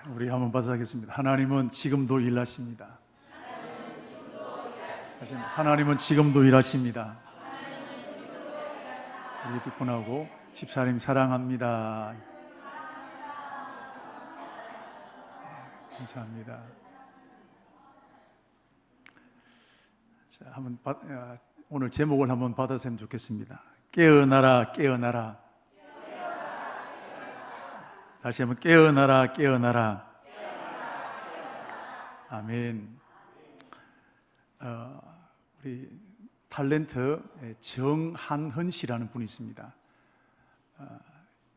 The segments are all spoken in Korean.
우리 한번 받아가겠습니다. 하나님은 지금도 일하십니다. 하나님은 지금도 일하십니다. 우리 뒷분하고 집사님 사랑합니다. 감사합니다. 자, 오늘 제목을 한번 받았으면 좋겠습니다. 깨어나라, 깨어나라. 다시 한번 깨어나라, 깨어나라. 아멘. 우리 탤런트 정한헌 씨라는 분이 있습니다.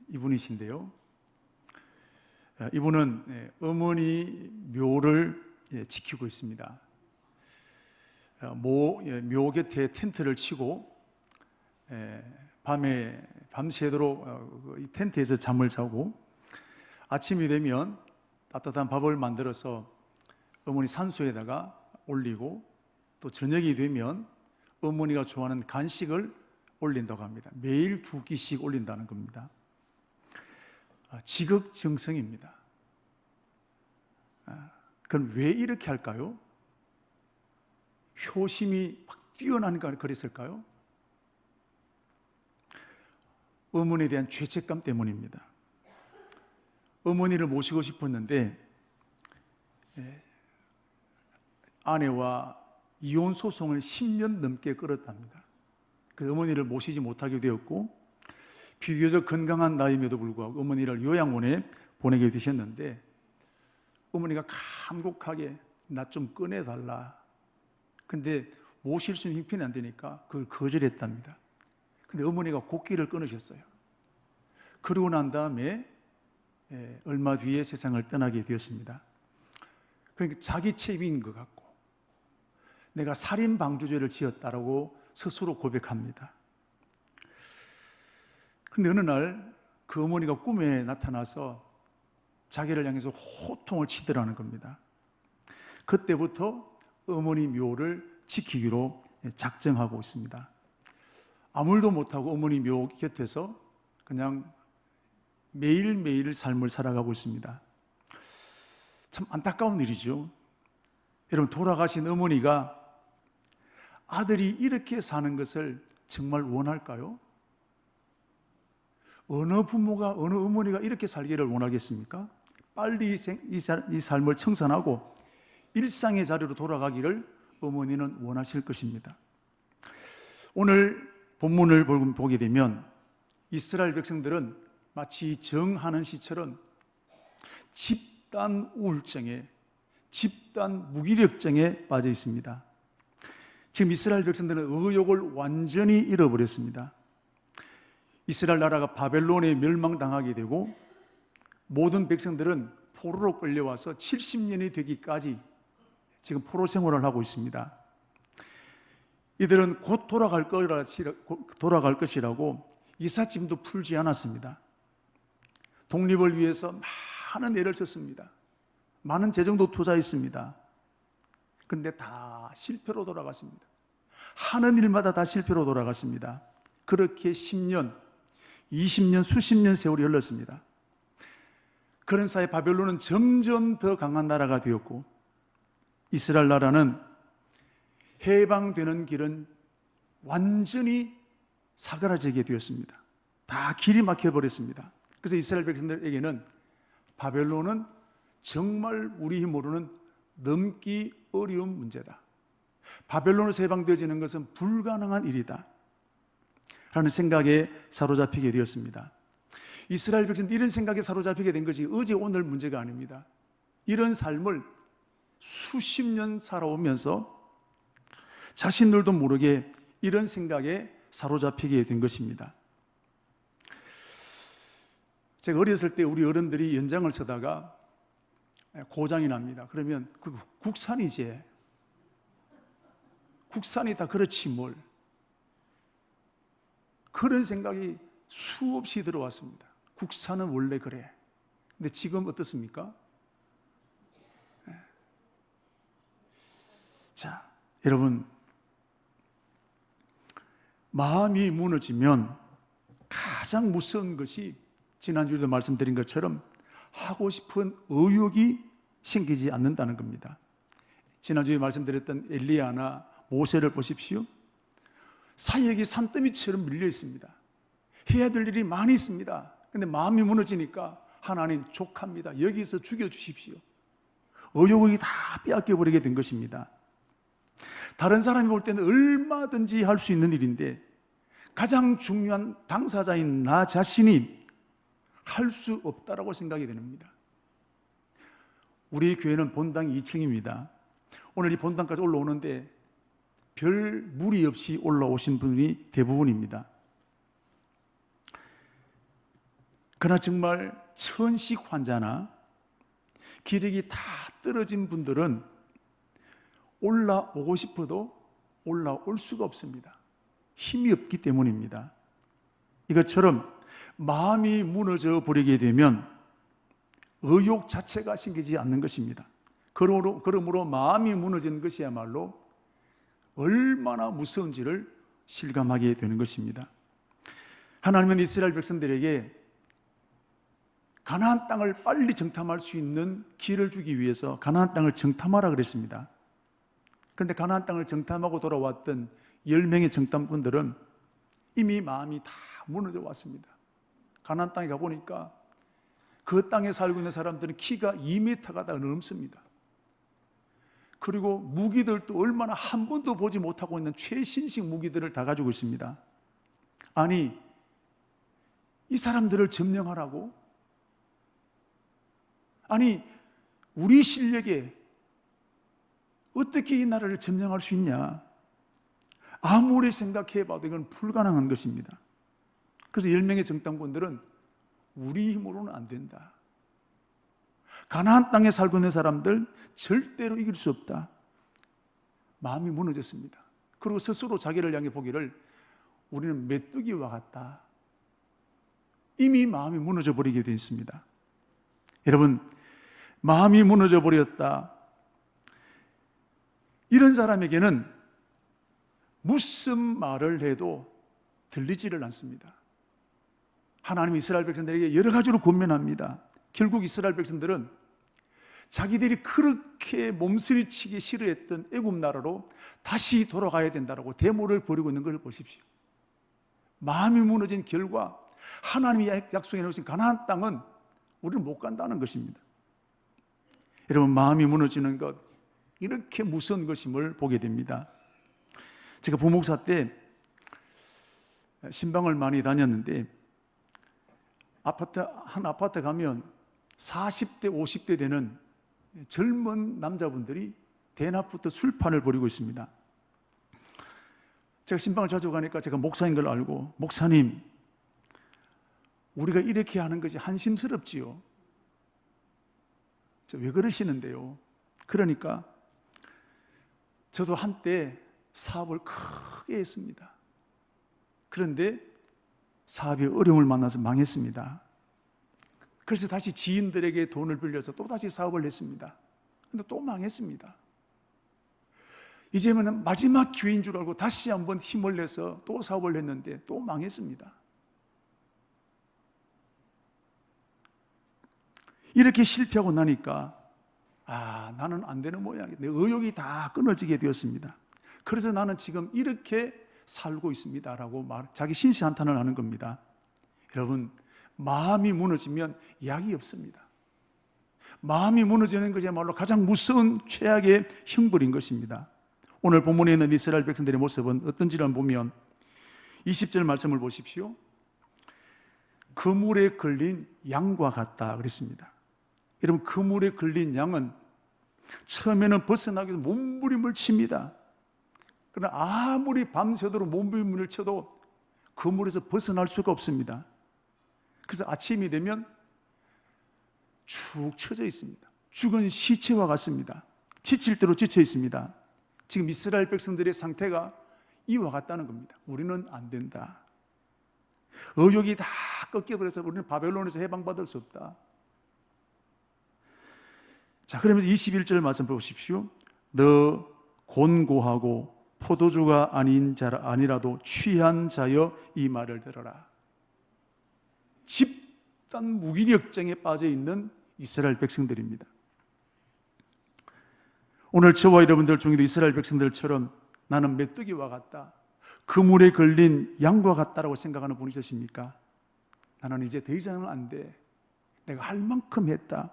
이분이신데요. 이분은 어머니 묘를 지키고 있습니다. 묘 곁에 텐트를 치고 밤새도록 이 텐트에서 잠을 자고 아침이 되면 따뜻한 밥을 만들어서 어머니 산소에다가 올리고 또 저녁이 되면 어머니가 좋아하는 간식을 올린다고 합니다. 매일 2끼씩 올린다는 겁니다. 지극정성입니다. 그럼 왜 이렇게 할까요? 효심이 확 뛰어나니까 그랬을까요? 어머니에 대한 죄책감 때문입니다. 어머니를 모시고 싶었는데 아내와 이혼 소송을 10년 넘게 끌었답니다. 그 어머니를 모시지 못하게 되었고 비교적 건강한 나이임에도 불구하고 어머니를 요양원에 보내게 되셨는데 어머니가 간곡하게 나 좀 꺼내달라. 근데 모실 수 있는 형편이 안 되니까 그걸 거절했답니다. 근데 어머니가 곡기를 끊으셨어요. 그러고 난 다음에 얼마 뒤에 세상을 떠나게 되었습니다. 그러니까 자기 책임인 것 같고 내가 살인방조죄를 지었다라고 스스로 고백합니다. 그런데 어느 날 그 어머니가 꿈에 나타나서 자기를 향해서 호통을 치더라는 겁니다. 그때부터 어머니 묘를 지키기로 작정하고 있습니다. 아무 일도 못하고 어머니 묘 곁에서 그냥 매일매일 삶을 살아가고 있습니다. 참 안타까운 일이죠. 여러분, 돌아가신 어머니가 아들이 이렇게 사는 것을 정말 원할까요? 어느 부모가, 어느 어머니가 이렇게 살기를 원하겠습니까? 빨리 이 삶을 청산하고 일상의 자리로 돌아가기를 어머니는 원하실 것입니다. 오늘 본문을 보게 되면 이스라엘 백성들은 마치 정한헌 씨처럼 집단 우울증에, 집단 무기력증에 빠져 있습니다. 지금 이스라엘 백성들은 의욕을 완전히 잃어버렸습니다. 이스라엘 나라가 바벨론에 멸망당하게 되고 모든 백성들은 포로로 끌려와서 70년이 되기까지 지금 포로 생활을 하고 있습니다. 이들은 곧 돌아갈 것이라고 이삿짐도 풀지 않았습니다. 독립을 위해서 많은 애를 썼습니다. 많은 재정도 투자했습니다. 그런데 다 실패로 돌아갔습니다. 하는 일마다 다 실패로 돌아갔습니다. 그렇게 10년, 20년, 수십 년 세월이 흘렀습니다. 그런 사이 바벨론은 점점 더 강한 나라가 되었고 이스라엘 나라는 해방되는 길은 완전히 사그라지게 되었습니다. 다 길이 막혀버렸습니다. 그래서 이스라엘 백성들에게는 바벨론은 정말 우리 힘으로는 넘기 어려운 문제다. 바벨론에서 해방되어지는 것은 불가능한 일이다 라는 생각에 사로잡히게 되었습니다. 이스라엘 백성들 이런 생각에 사로잡히게 된 것이 어제 오늘 문제가 아닙니다. 이런 삶을 수십 년 살아오면서 자신들도 모르게 이런 생각에 사로잡히게 된 것입니다. 제가 어렸을 때 우리 어른들이 연장을 서다가 고장이 납니다. 그러면 그 국산이지, 국산이 다 그렇지 뭘, 그런 생각이 수없이 들어왔습니다. 국산은 원래 그래. 근데 지금 어떻습니까? 자, 여러분, 마음이 무너지면 가장 무서운 것이 지난주에도 말씀드린 것처럼 하고 싶은 의욕이 생기지 않는다는 겁니다. 지난주에 말씀드렸던 엘리야나 모세를 보십시오. 사역이 산더미처럼 밀려 있습니다. 해야 될 일이 많이 있습니다. 그런데 마음이 무너지니까 하나님 족합니다. 여기서 죽여주십시오. 의욕이 다 빼앗겨버리게 된 것입니다. 다른 사람이 볼 때는 얼마든지 할 수 있는 일인데 가장 중요한 당사자인 나 자신이 할 수 없다라고 생각이 됩니다. 우리 교회는 본당 2층입니다. 오늘 이 본당까지 올라오는데 별 무리 없이 올라오신 분이 대부분입니다. 그러나 정말 천식 환자나 기력이 다 떨어진 분들은 올라오고 싶어도 올라올 수가 없습니다. 힘이 없기 때문입니다. 이것처럼 마음이 무너져 버리게 되면 의욕 자체가 생기지 않는 것입니다. 그러므로 마음이 무너진 것이야말로 얼마나 무서운지를 실감하게 되는 것입니다. 하나님은 이스라엘 백성들에게 가나안 땅을 빨리 정탐할 수 있는 기회를 주기 위해서 가나안 땅을 정탐하라 그랬습니다. 그런데 가나안 땅을 정탐하고 돌아왔던 10명의 정탐꾼들은 이미 마음이 다 무너져 왔습니다. 가나안 땅에 가보니까 그 땅에 살고 있는 사람들은 키가 2m가 다 넘습니다. 그리고 무기들도 얼마나 한 번도 보지 못하고 있는 최신식 무기들을 다 가지고 있습니다. 아니, 이 사람들을 점령하라고? 아니, 우리 실력에 어떻게 이 나라를 점령할 수 있냐? 아무리 생각해봐도 이건 불가능한 것입니다. 그래서 10명의 정탐꾼들은 우리 힘으로는 안 된다. 가나안 땅에 살고 있는 사람들 절대로 이길 수 없다. 마음이 무너졌습니다. 그리고 스스로 자기를 향해 보기를 우리는 메뚜기와 같다. 이미 마음이 무너져 버리게 되어 있습니다. 여러분, 마음이 무너져 버렸다. 이런 사람에게는 무슨 말을 해도 들리지를 않습니다. 하나님이 이스라엘 백성들에게 여러 가지로 권면합니다. 결국 이스라엘 백성들은 자기들이 그렇게 몸서리치기 싫어했던 애굽 나라로 다시 돌아가야 된다고 대모를 벌이고 있는 걸 보십시오. 마음이 무너진 결과 하나님이 약속해 놓으신 가나안 땅은 우리는 못 간다는 것입니다. 여러분, 마음이 무너지는 것, 이렇게 무서운 것임을 보게 됩니다. 제가 부목사 때 신방을 많이 다녔는데 한 아파트 가면 40대, 50대 되는 젊은 남자분들이 대낮부터 술판을 벌이고 있습니다. 제가 신방을 자주 가니까 제가 목사인 걸 알고, 목사님, 우리가 이렇게 하는 것이 한심스럽지요. 왜 그러시는데요? 그러니까 저도 한때 사업을 크게 했습니다. 그런데 사업이 어려움을 만나서 망했습니다. 그래서 다시 지인들에게 돈을 빌려서 또 다시 사업을 했습니다. 그런데 또 망했습니다. 이제는 마지막 기회인 줄 알고 다시 한번 힘을 내서 또 사업을 했는데 또 망했습니다. 이렇게 실패하고 나니까 나는 안 되는 모양이야. 내 의욕이 다 끊어지게 되었습니다. 그래서 나는 지금 이렇게 살고 있습니다 라고 자기 신시한탄을 하는 겁니다. 여러분, 마음이 무너지면 약이 없습니다. 마음이 무너지는 것이야말로 가장 무서운 최악의 형벌인 것입니다. 오늘 본문에 있는 이스라엘 백성들의 모습은 어떤지를 보면 20절 말씀을 보십시오. 그물에 걸린 양과 같다 그랬습니다. 여러분, 그물에 걸린 양은 처음에는 벗어나기 위해서 몸부림을 칩니다. 그러나 아무리 밤새도록 몸부림을 쳐도 그물에서 벗어날 수가 없습니다. 그래서 아침이 되면 축 처져 있습니다. 죽은 시체와 같습니다. 지칠 대로 지쳐 있습니다. 지금 이스라엘 백성들의 상태가 이와 같다는 겁니다. 우리는 안 된다. 의욕이 다 꺾여버려서 우리는 바벨론에서 해방받을 수 없다. 자, 그러면서 21절 말씀 보십시오. 너 곤고하고 포도주가 아니라도 취한 자여 이 말을 들어라. 집단 무기력증에 빠져 있는 이스라엘 백성들입니다. 오늘 저와 여러분들 중에도 이스라엘 백성들처럼 나는 메뚜기와 같다, 그물에 걸린 양과 같다라고 생각하는 분이 있으십니까? 나는 이제 더 이상은 안 돼, 내가 할 만큼 했다,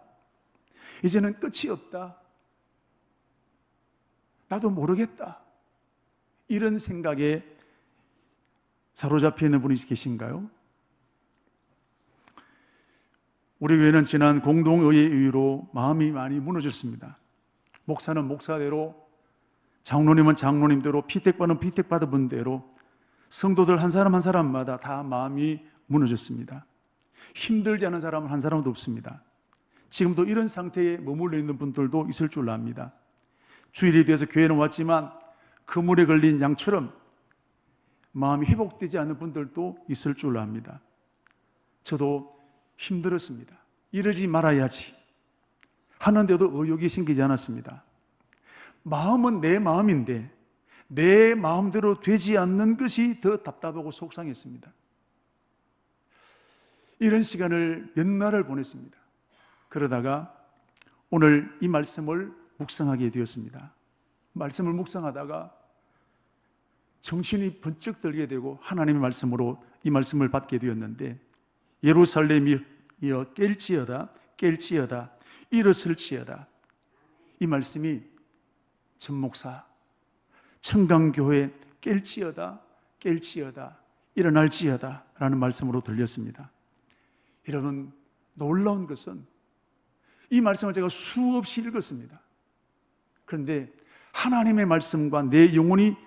이제는 끝이 없다, 나도 모르겠다, 이런 생각에 사로잡혀 있는 분이 계신가요? 우리 교회는 지난 공동의회 이후로 마음이 많이 무너졌습니다. 목사는 목사대로, 장로님은 장로님대로, 피택받은 피택받은 분대로 성도들 한 사람 한 사람마다 다 마음이 무너졌습니다. 힘들지 않은 사람은 한 사람도 없습니다. 지금도 이런 상태에 머물러 있는 분들도 있을 줄 압니다. 주일이 돼서 교회는 왔지만 그물에 걸린 양처럼 마음이 회복되지 않는 분들도 있을 줄 압니다. 저도 힘들었습니다. 이러지 말아야지 하는데도 의욕이 생기지 않았습니다. 마음은 내 마음인데 내 마음대로 되지 않는 것이 더 답답하고 속상했습니다. 이런 시간을 몇 날을 보냈습니다. 그러다가 오늘 이 말씀을 묵상하게 되었습니다. 말씀을 묵상하다가 정신이 번쩍 들게 되고 하나님의 말씀으로 이 말씀을 받게 되었는데, 예루살렘이여 깰지어다 깰지어다 일어설지어다, 이 말씀이 전 목사 청강교회 깰지어다 깰지어다 일어날지어다 라는 말씀으로 들렸습니다. 여러분, 놀라운 것은 이 말씀을 제가 수없이 읽었습니다. 그런데 하나님의 말씀과 내 영혼이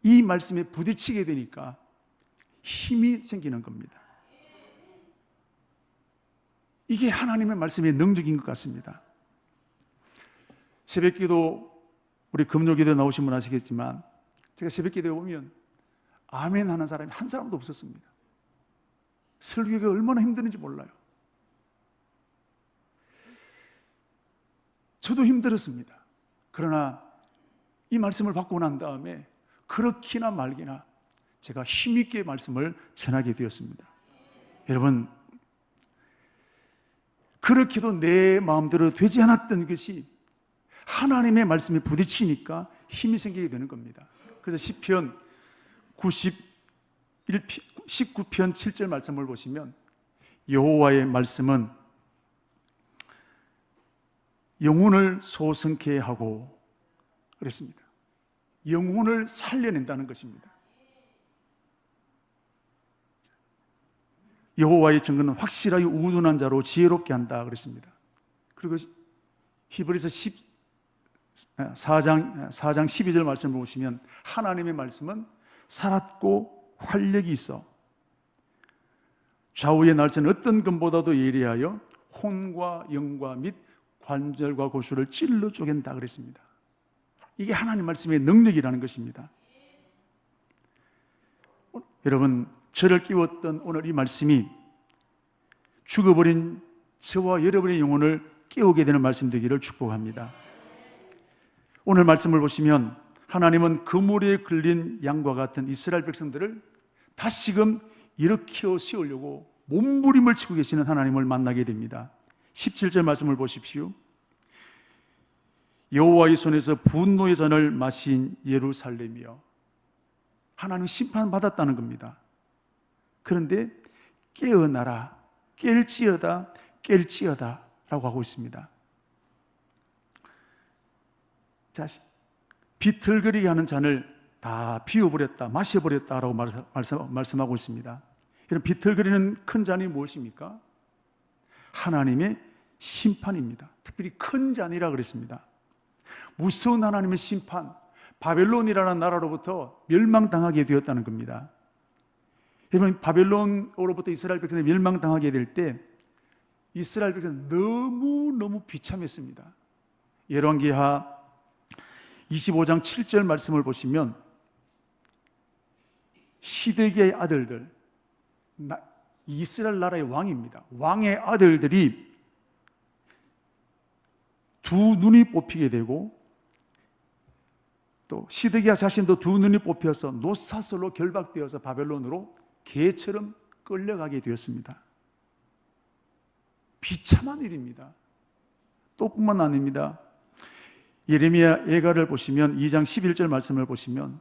이 말씀에 부딪히게 되니까 힘이 생기는 겁니다. 이게 하나님의 말씀의 능력인 것 같습니다. 새벽기도, 우리 금요기도 나오신 분 아시겠지만 제가 새벽기도에 오면 아멘 하는 사람이 한 사람도 없었습니다. 설교가 얼마나 힘드는지 몰라요. 저도 힘들었습니다. 그러나 이 말씀을 받고 난 다음에 그렇기나 말기나 제가 힘있게 말씀을 전하게 되었습니다. 여러분, 그렇게도 내 마음대로 되지 않았던 것이 하나님의 말씀에 부딪히니까 힘이 생기게 되는 겁니다. 그래서 시편 19편 7절 말씀을 보시면 여호와의 말씀은 영혼을 소성케 하고 그랬습니다. 영혼을 살려낸다는 것입니다. 여호와의 증거는 확실하게 우둔한 자로 지혜롭게 한다 그랬습니다. 그리고 히브리서 4장 12절 말씀을 보시면 하나님의 말씀은 살았고 활력이 있어 좌우의 날짜는 어떤 금보다도 예리하여 혼과 영과 및 관절과 골수를 찔러 쪼갠다 그랬습니다. 이게 하나님 말씀의 능력이라는 것입니다. 여러분, 저를 깨웠던 오늘 이 말씀이 죽어버린 저와 여러분의 영혼을 깨우게 되는 말씀 되기를 축복합니다. 오늘 말씀을 보시면 하나님은 그물에 걸린 양과 같은 이스라엘 백성들을 다시금 일으켜 세우려고 몸부림을 치고 계시는 하나님을 만나게 됩니다. 17절 말씀을 보십시오. 여호와의 손에서 분노의 잔을 마신 예루살렘이여, 하나님 심판받았다는 겁니다. 그런데 깨어나라 깰지어다 깰지어다 라고 하고 있습니다. 자, 비틀거리게 하는 잔을 다 비워버렸다, 마셔버렸다라고 말씀하고 있습니다. 이런 비틀거리는 큰 잔이 무엇입니까? 하나님의 심판입니다. 특별히 큰 잔이라 그랬습니다. 무서운 하나님의 심판, 바벨론이라는 나라로부터 멸망당하게 되었다는 겁니다. 여러분, 바벨론으로부터 이스라엘 백성이 멸망당하게 될 때 이스라엘 백성은 너무너무 비참했습니다. 열왕기하 25장 7절 말씀을 보시면 시드기야의 아들들, 이스라엘 나라의 왕입니다. 왕의 아들들이 두 눈이 뽑히게 되고 또 시드기야 자신도 두 눈이 뽑혀서 노사슬로 결박되어서 바벨론으로 개처럼 끌려가게 되었습니다. 비참한 일입니다. 또 뿐만 아닙니다. 예레미야 예가를 보시면 2장 11절 말씀을 보시면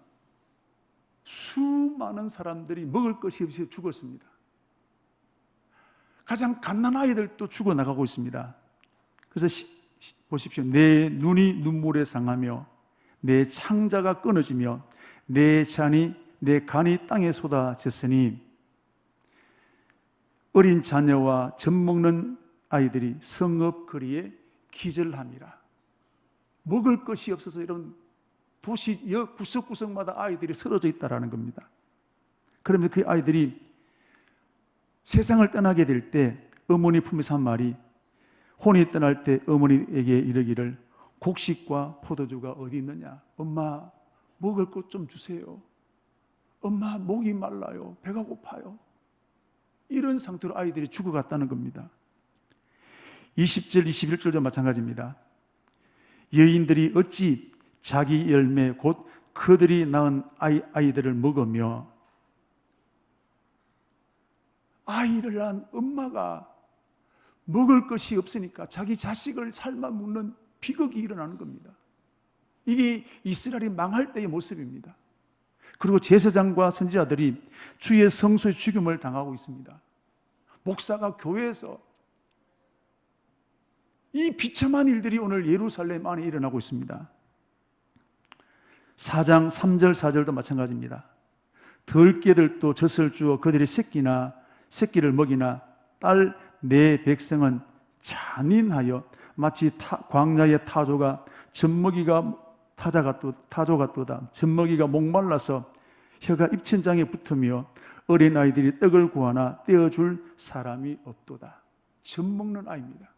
수많은 사람들이 먹을 것이 없이 죽었습니다. 가장 갓난 아이들도 죽어나가고 있습니다. 그래서 보십시오. 내 눈이 눈물에 상하며 내 창자가 끊어지며 내 간이 땅에 쏟아졌으니 어린 자녀와 젖 먹는 아이들이 성읍 거리에 기절함이라. 먹을 것이 없어서 이런 도시 구석구석마다 아이들이 쓰러져 있다라는 겁니다. 그러면 그 아이들이 세상을 떠나게 될 때 어머니 품에서 한 말이, 혼이 떠날 때 어머니에게 이르기를 곡식과 포도주가 어디 있느냐? 엄마 먹을 것 좀 주세요. 엄마 목이 말라요. 배가 고파요. 이런 상태로 아이들이 죽어갔다는 겁니다. 20절 21절도 마찬가지입니다. 여인들이 어찌 자기 열매 곧 그들이 낳은 아이들을 먹으며, 아이를 낳은 엄마가 먹을 것이 없으니까 자기 자식을 삶아 먹는 비극이 일어나는 겁니다. 이게 이스라엘이 망할 때의 모습입니다. 그리고 제사장과 선지자들이 주의 성소의 죽임을 당하고 있습니다. 목사가 교회에서 이 비참한 일들이 오늘 예루살렘 안에 일어나고 있습니다. 4장 3절 4절도 마찬가지입니다. 들깨들도 젖을 주어 그들의 새끼를 먹이나 딸 내 백성은 잔인하여 마치 광야의 타조가 타조같도다. 젖먹이가 목말라서 혀가 입천장에 붙으며 어린아이들이 떡을 구하나 떼어줄 사람이 없도다. 젖먹는 아이입니다.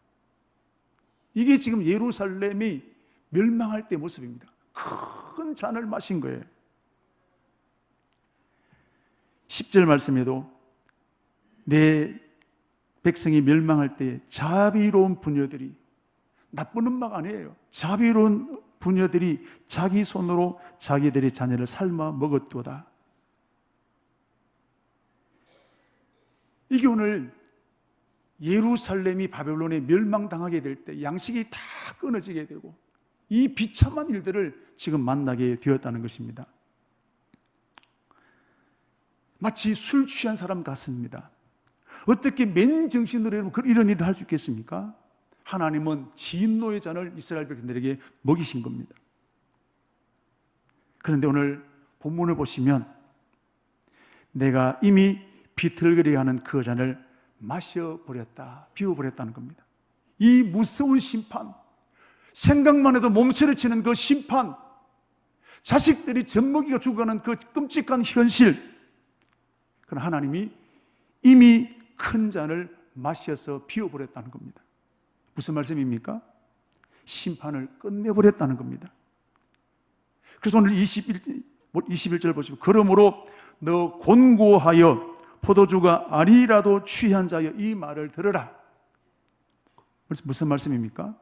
이게 지금 예루살렘이 멸망할 때 모습입니다. 큰 잔을 마신 거예요. 10절 말씀에도 내 백성이 멸망할 때 자비로운 부녀들이, 나쁜 엄마가 아니에요. 자비로운 부녀들이 자기 손으로 자기들의 자녀를 삶아 먹었도다. 이게 오늘 예루살렘이 바벨론에 멸망당하게 될 때 양식이 다 끊어지게 되고 이 비참한 일들을 지금 만나게 되었다는 것입니다. 마치 술 취한 사람 같습니다. 어떻게 맨정신으로 이런 일을 할 수 있겠습니까? 하나님은 진노의 잔을 이스라엘 백성들에게 먹이신 겁니다. 그런데 오늘 본문을 보시면 내가 이미 비틀거리게 하는 그 잔을 마셔버렸다, 비워버렸다는 겁니다. 이 무서운 심판, 생각만 해도 몸서리치는 그 심판, 자식들이 젖먹이가 죽어가는 그 끔찍한 현실, 그러나 하나님이 이미 큰 잔을 마셔서 비워버렸다는 겁니다. 무슨 말씀입니까? 심판을 끝내버렸다는 겁니다. 그래서 오늘 21절 보시면 그러므로 너 곤고하여 포도주가 아니라도 취한 자여 이 말을 들으라. 무슨 말씀입니까?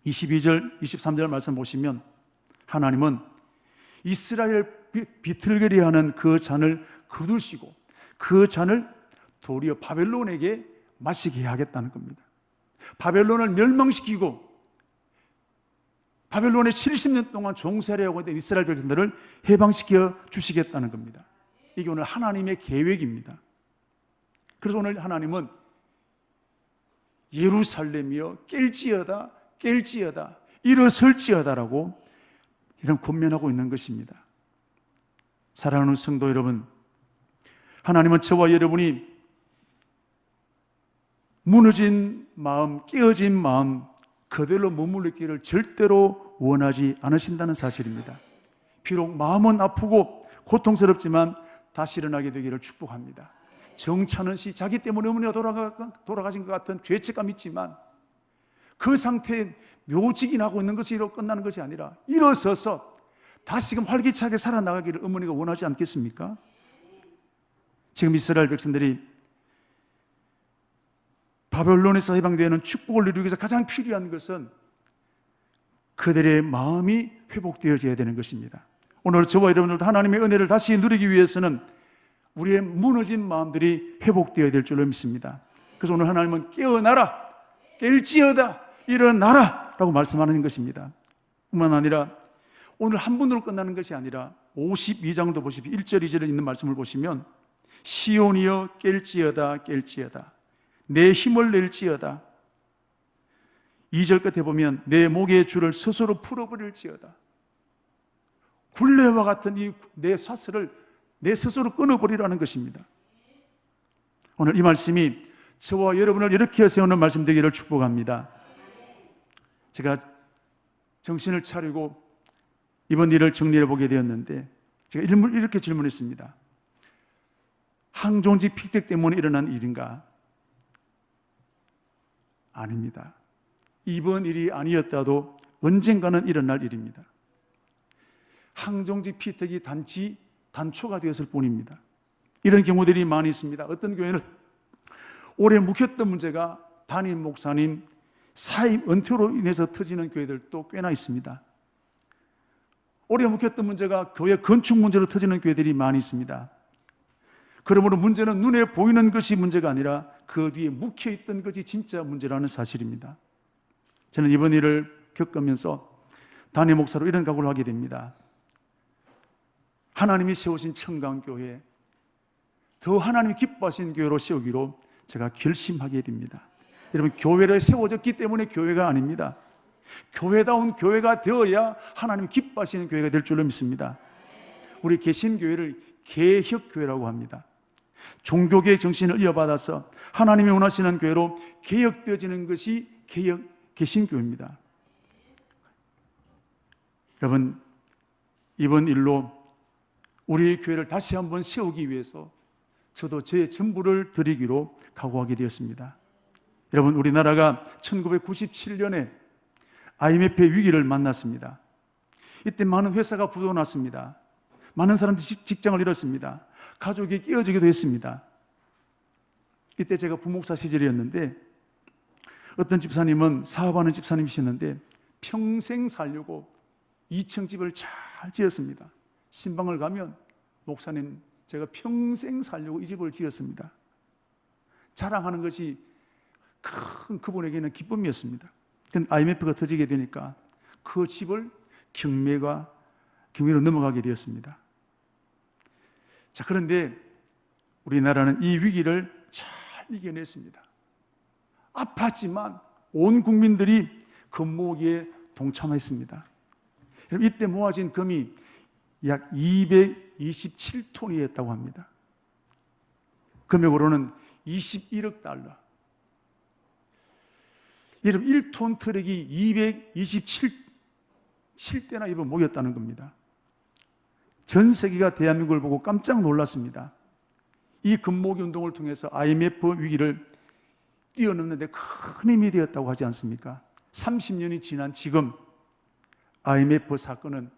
22절 23절 말씀 보시면 하나님은 이스라엘 비틀거리하는 그 잔을 거두시고 그 잔을 도리어 바벨론에게 마시게 하겠다는 겁니다. 바벨론을 멸망시키고 바벨론에 70년 동안 종살이하고 있던 이스라엘 백성들을 해방시켜 주시겠다는 겁니다. 이게 오늘 하나님의 계획입니다. 그래서 오늘 하나님은 예루살렘이여 깰지어다 일어설지어다라고 이런 권면하고 있는 것입니다. 사랑하는 성도 여러분, 하나님은 저와 여러분이 무너진 마음, 깨어진 마음 그대로 머무르기를 절대로 원하지 않으신다는 사실입니다. 비록 마음은 아프고 고통스럽지만 다시 일어나게 되기를 축복합니다. 정찬은 씨, 자기 때문에 어머니가 돌아가신 것 같은 죄책감이 있지만 그 상태에 묘직이 나고 있는 것이 끝나는 것이 아니라 일어서서 다시금 활기차게 살아나가기를 어머니가 원하지 않겠습니까? 지금 이스라엘 백성들이 바벨론에서 해방되는 축복을 누리기 위해서 가장 필요한 것은 그들의 마음이 회복되어져야 되는 것입니다. 오늘 저와 여러분들도 하나님의 은혜를 다시 누리기 위해서는 우리의 무너진 마음들이 회복되어야 될 줄로 믿습니다. 그래서 오늘 하나님은 깨어나라, 깰지어다 일어나라 라고 말씀하는 것입니다. 뿐만 아니라 오늘 한 분으로 끝나는 것이 아니라 52장도 보십시오. 1절 2절에 있는 말씀을 보시면 시온이여 깰지어다 깰지어다 내 힘을 낼지어다. 2절 끝에 보면 내 목의 줄을 스스로 풀어버릴지어다. 굴레와 같은 이 내 사슬을 내 스스로 끊어버리라는 것입니다. 오늘 이 말씀이 저와 여러분을 이렇게 세우는 말씀 되기를 축복합니다. 제가 정신을 차리고 이번 일을 정리해 보게 되었는데 제가 이렇게 질문했습니다. 항종지 픽택 때문에 일어난 일인가? 아닙니다. 이번 일이 아니었다도 언젠가는 일어날 일입니다. 항종지 피택이 단초가 되었을 뿐입니다. 이런 경우들이 많이 있습니다. 어떤 교회는 오래 묵혔던 문제가 담임 목사님 사임 은퇴로 인해서 터지는 교회들도 꽤나 있습니다. 오래 묵혔던 문제가 교회 건축 문제로 터지는 교회들이 많이 있습니다. 그러므로 문제는 눈에 보이는 것이 문제가 아니라 그 뒤에 묵혀있던 것이 진짜 문제라는 사실입니다. 저는 이번 일을 겪으면서 담임 목사로 이런 각오를 하게 됩니다. 하나님이 세우신 청강교회, 더 하나님이 기뻐하신 교회로 세우기로 제가 결심하게 됩니다. 여러분, 교회를 세워졌기 때문에 교회가 아닙니다. 교회다운 교회가 되어야 하나님이 기뻐하시는 교회가 될 줄로 믿습니다. 우리 개신교회를 개혁교회라고 합니다. 종교개혁 정신을 이어받아서 하나님이 원하시는 교회로 개혁되어지는 것이 개신교회입니다. 여러분, 이번 일로 우리 교회를 다시 한번 세우기 위해서 저도 제 전부를 드리기로 각오하게 되었습니다. 여러분, 우리나라가 1997년에 IMF의 위기를 만났습니다. 이때 많은 회사가 부도났습니다. 많은 사람들이 직장을 잃었습니다. 가족이 깨어지기도 했습니다. 이때 제가 부목사 시절이었는데 어떤 집사님은 사업하는 집사님이셨는데 평생 살려고 2층 집을 잘 지었습니다. 신방을 가면 목사님, 제가 평생 살려고 이 집을 지었습니다. 자랑하는 것이 큰 그분에게는 기쁨이었습니다. 근데 IMF가 터지게 되니까 그 집을 경매로 넘어가게 되었습니다. 자, 그런데 우리나라는 이 위기를 잘 이겨냈습니다. 아팠지만 온 국민들이 금모기에 동참했습니다. 이때 모아진 금이 약 227톤이었다고 합니다. 금액으로는 21억 달러. 여러분, 1톤 트럭이 227대나 입어 모였다는 겁니다. 전 세계가 대한민국을 보고 깜짝 놀랐습니다. 이 금모기 운동을 통해서 IMF 위기를 뛰어넘는 데 큰 힘이 되었다고 하지 않습니까? 30년이 지난 지금 IMF 사건은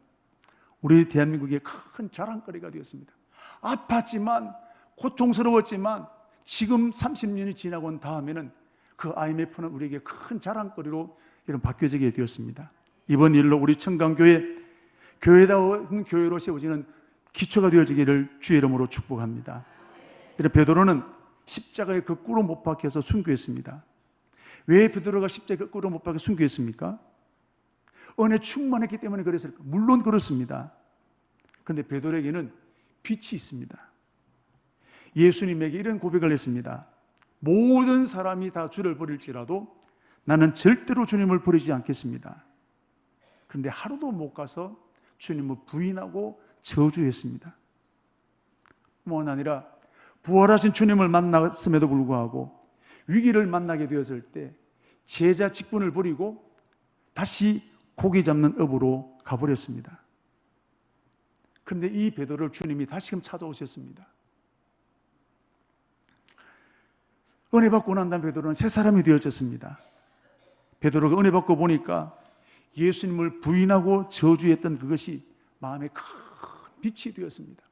우리 대한민국의 큰 자랑거리가 되었습니다. 아팠지만, 고통스러웠지만 지금 30년이 지나고 온 다음에는 그 IMF는 우리에게 큰 자랑거리로 바뀌어지게 되었습니다. 이번 일로 우리 청강교회, 교회다운 교회로 세워지는 기초가 되어지기를 주의 이름으로 축복합니다. 베드로는 십자가에 거꾸로 못 박혀서 순교했습니다. 왜 베드로가 십자가에 거꾸로 못 박혀 순교했습니까? 은혜 충만했기 때문에 그랬을까? 물론 그렇습니다. 그런데 베드로에게는 빛이 있습니다. 예수님에게 이런 고백을 했습니다. 모든 사람이 다 주를 버릴지라도 나는 절대로 주님을 버리지 않겠습니다. 그런데 하루도 못 가서 주님을 부인하고 저주했습니다. 뿐만 아니라 부활하신 주님을 만났음에도 불구하고 위기를 만나게 되었을 때 제자 직분을 버리고 다시 고기 잡는 업으로 가버렸습니다. 그런데 이 베드로를 주님이 다시금 찾아오셨습니다. 은혜 받고 난 다음 베드로는 새 사람이 되어졌습니다. 베드로가 은혜 받고 보니까 예수님을 부인하고 저주했던 그것이 마음에 큰 빛이 되었습니다.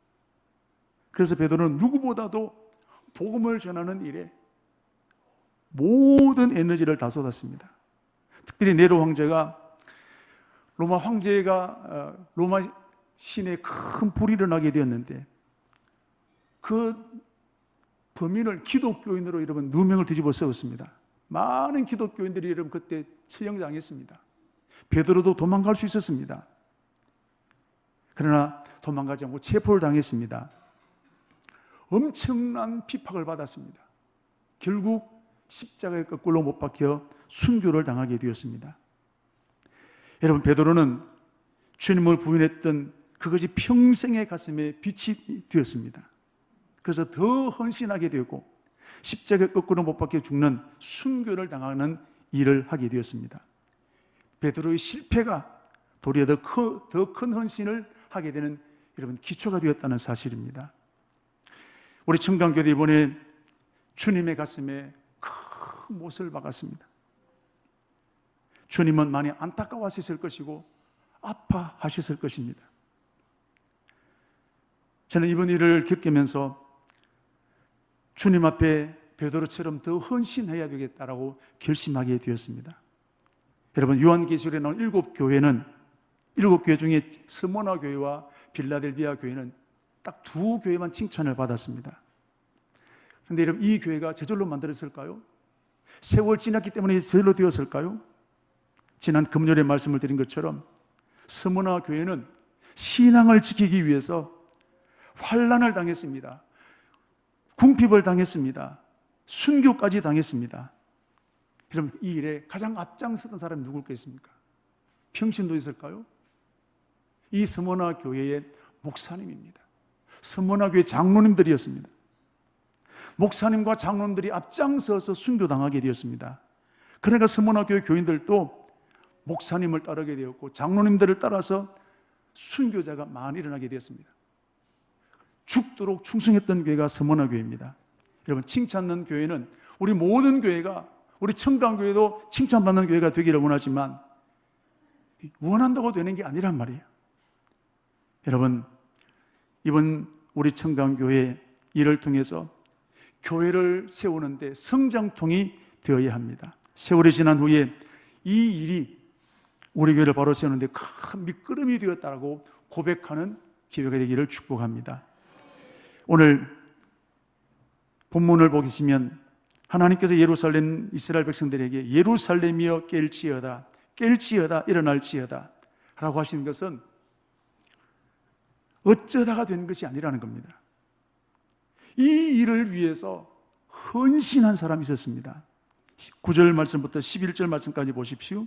그래서 베드로는 누구보다도 복음을 전하는 일에 모든 에너지를 다 쏟았습니다. 특별히 네로 황제가 로마 시내에 큰 불이 일어나게 되었는데 그 범인을 기독교인으로 여러분 누명을 뒤집어 세웠습니다. 많은 기독교인들이 여러분 그때 처형당했습니다. 베드로도 도망갈 수 있었습니다. 그러나 도망가지 않고 체포를 당했습니다. 엄청난 비박을 받았습니다. 결국 십자가에 거꾸로 못 박혀 순교를 당하게 되었습니다. 여러분, 베드로는 주님을 부인했던 그것이 평생의 가슴에 빛이 되었습니다. 그래서 더 헌신하게 되고 십자가에 거꾸로 못 박혀 죽는 순교를 당하는 일을 하게 되었습니다. 베드로의 실패가 도리어 더 큰 헌신을 하게 되는 여러분 기초가 되었다는 사실입니다. 우리 청강교회 이번에 주님의 가슴에 큰 못을 박았습니다. 주님은 많이 안타까워하셨을 것이고 아파하셨을 것입니다. 저는 이번 일을 겪으면서 주님 앞에 베드로처럼 더 헌신해야 되겠다라고 결심하게 되었습니다. 여러분, 요한계시록에 나온 7교회는 7교회 중에 스모나 교회와 빌라델비아 교회는 딱 2교회만 칭찬을 받았습니다. 그런데 여러분, 이 교회가 저절로 만들어졌을까요? 세월 지났기 때문에 저절로 되었을까요? 지난 금요일에 말씀을 드린 것처럼 스모나 교회는 신앙을 지키기 위해서 환난을 당했습니다. 궁핍을 당했습니다. 순교까지 당했습니다. 여러분, 이 일에 가장 앞장섰던 사람이 누굴겠습니까? 평신도 있을까요? 이 스모나 교회의 목사님입니다. 스모나 교회 장로님들이었습니다. 목사님과 장로님들이 앞장서서 순교당하게 되었습니다. 그러니까 스모나 교회 교인들도 목사님을 따르게 되었고 장로님들을 따라서 순교자가 많이 일어나게 되었습니다. 죽도록 충성했던 교회가 스모나 교회입니다. 여러분, 칭찬받는 교회는 우리 모든 교회가, 우리 청강교회도 칭찬받는 교회가 되기를 원하지만 원한다고 되는 게 아니란 말이에요. 여러분, 이번 우리 청강교회 일을 통해서 교회를 세우는데 성장통이 되어야 합니다. 세월이 지난 후에 이 일이 우리 교회를 바로 세우는데 큰 밑거름이 되었다고 고백하는 기회가 되기를 축복합니다. 오늘 본문을 보시면 하나님께서 예루살렘 이스라엘 백성들에게 예루살렘이여 깰지어다, 깰지어다, 일어날지어다 라고 하신 것은 어쩌다가 된 것이 아니라는 겁니다. 이 일을 위해서 헌신한 사람이 있었습니다. 9절 말씀부터 11절 말씀까지 보십시오.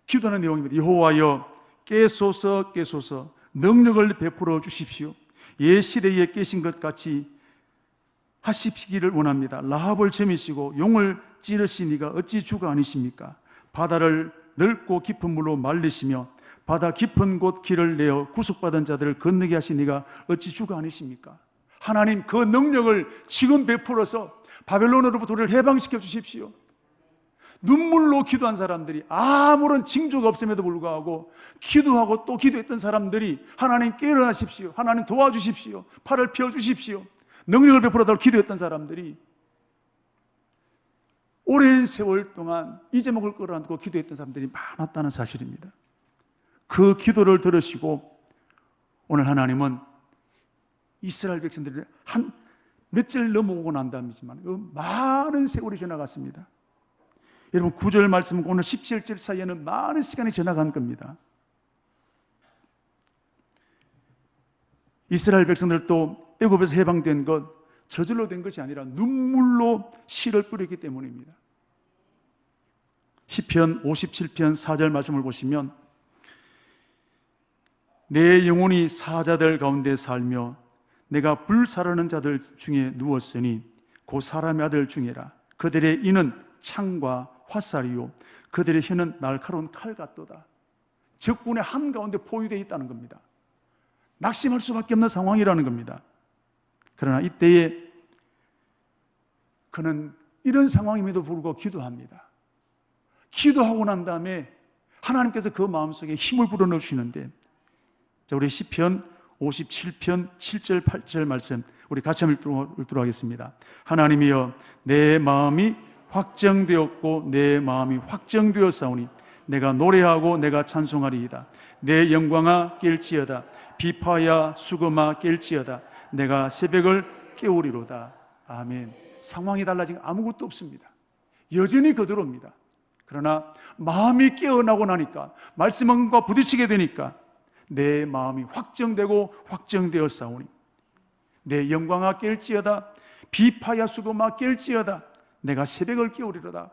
기도하는 내용입니다. 여호와여 깨소서 깨소서, 능력을 베풀어 주십시오. 옛 시대에 깨신 것 같이 하시기를 원합니다. 라합을 점이시고 용을 찌르신 이가 어찌 주가 아니십니까? 바다를 넓고 깊은 물로 말리시며 바다 깊은 곳 길을 내어 구속받은 자들을 건너게 하신 이가 어찌 주가 아니십니까? 하나님, 그 능력을 지금 베풀어서 바벨론으로부터 우리를 해방시켜 주십시오. 눈물로 기도한 사람들이, 아무런 징조가 없음에도 불구하고 기도하고 또 기도했던 사람들이 하나님 깨어나십시오, 하나님 도와주십시오, 팔을 펴주십시오, 능력을 베풀어달라고 기도했던 사람들이 오랜 세월 동안 이 제목을 끌어안고 기도했던 사람들이 많았다는 사실입니다. 그 기도를 들으시고 오늘 하나님은 이스라엘 백성들이 한 며칠 넘어오고 난 다음이지만 그 많은 세월이 지나갔습니다. 여러분, 9절 말씀 오늘 17절 사이에는 많은 시간이 지나간 겁니다. 이스라엘 백성들도 애굽에서 해방된 것 저절로 된 것이 아니라 눈물로 씨를 뿌렸기 때문입니다. 시편 57편 4절 말씀을 보시면 내 영혼이 사자들 가운데 살며 내가 불사르는 자들 중에 누웠으니 곧 사람의 아들 중에라. 그들의 이는 창과 화살이요 그들의 혀는 날카로운 칼 같도다. 적군의 한가운데 포위되어 있다는 겁니다. 낙심할 수밖에 없는 상황이라는 겁니다. 그러나 이때에 그는 이런 상황임에도 불구하고 기도합니다. 기도하고 난 다음에 하나님께서 그 마음속에 힘을 불어넣으시는데, 자, 우리 시편 57편 7절 8절 말씀 우리 같이 한번 읽도록 하겠습니다. 하나님이여, 내 마음이 확정되었고 내 마음이 확정되었사오니 내가 노래하고 내가 찬송하리이다. 내 영광아 깰지어다, 비파야 수금아 깰지어다, 내가 새벽을 깨우리로다. 아멘. 상황이 달라진 게 아무것도 없습니다. 여전히 그대로입니다. 그러나 마음이 깨어나고 나니까, 말씀과 부딪히게 되니까 내 마음이 확정되고 확정되어 싸우니, 내 영광아 깰지어다, 비파야 수고마 깰지어다, 내가 새벽을 깨우리로다,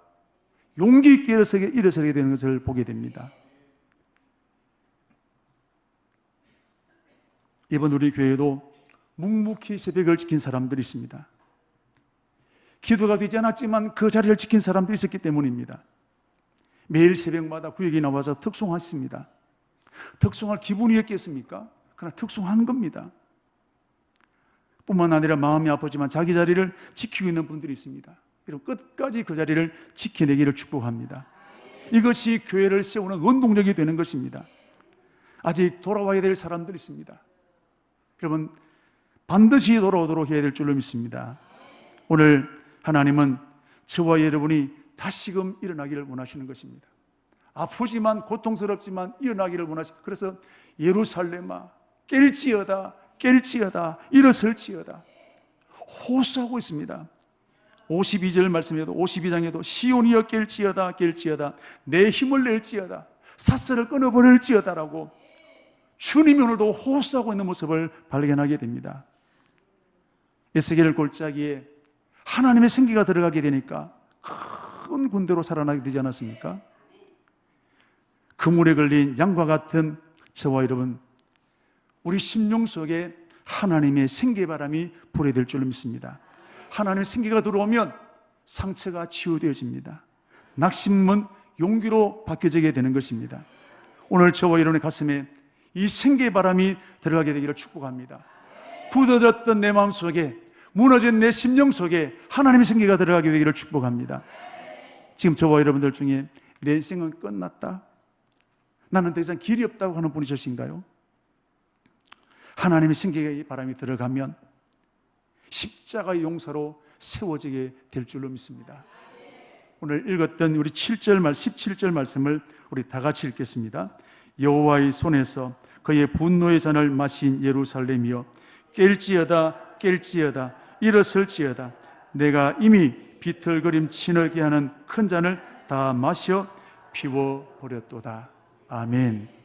용기 있게 일어서게 되는 것을 보게 됩니다. 이번 우리 교회도 묵묵히 새벽을 지킨 사람들이 있습니다. 기도가 되지 않았지만 그 자리를 지킨 사람들이 있었기 때문입니다. 매일 새벽마다 구역에 나와서 특송했습니다. 특송할 기분이었겠습니까? 그러나 특송한 겁니다. 뿐만 아니라 마음이 아프지만 자기 자리를 지키고 있는 분들이 있습니다. 여러분, 끝까지 그 자리를 지켜내기를 축복합니다. 이것이 교회를 세우는 원동력이 되는 것입니다. 아직 돌아와야 될 사람들이 있습니다. 여러분, 반드시 돌아오도록 해야 될 줄로 믿습니다. 오늘 하나님은 저와 여러분이 다시금 일어나기를 원하시는 것입니다. 아프지만 고통스럽지만 일어나기를 원하시고, 그래서 예루살렘아 깰지어다 깰지어다 일어설지어다 호소하고 있습니다. 52절 말씀에도, 52장에도 시온이여 깰지어다 깰지어다 내 힘을 낼지어다 삿슬을 끊어버릴지어다라고 주님이 오늘도 호소하고 있는 모습을 발견하게 됩니다. 에스겔 골짜기에 하나님의 생기가 들어가게 되니까 큰 군대로 살아나게 되지 않았습니까? 그물에 걸린 양과 같은 저와 여러분, 우리 심령 속에 하나님의 생기바람이 불어야 될 줄로 믿습니다. 하나님의 생기가 들어오면 상처가 치유되어집니다. 낙심은 용기로 바뀌어지게 되는 것입니다. 오늘 저와 여러분의 가슴에 이 생기바람이 들어가게 되기를 축복합니다. 굳어졌던 내 마음 속에, 무너진 내 심령 속에 하나님의 생기가 들어가게 되기를 축복합니다. 지금 저와 여러분들 중에 내 인생은 끝났다, 나는 더 이상 길이 없다고 하는 분이 계신가요? 하나님의 생기의 바람이 들어가면 십자가의 용사로 세워지게 될 줄로 믿습니다. 오늘 읽었던 우리 17절 말씀을 우리 다 같이 읽겠습니다. 여호와의 손에서 그의 분노의 잔을 마신 예루살렘이여 깰지어다 깰지어다 일어설지어다 내가 이미 비틀거림 치너게 하는 큰 잔을 다 마셔 피워버렸도다. 아멘.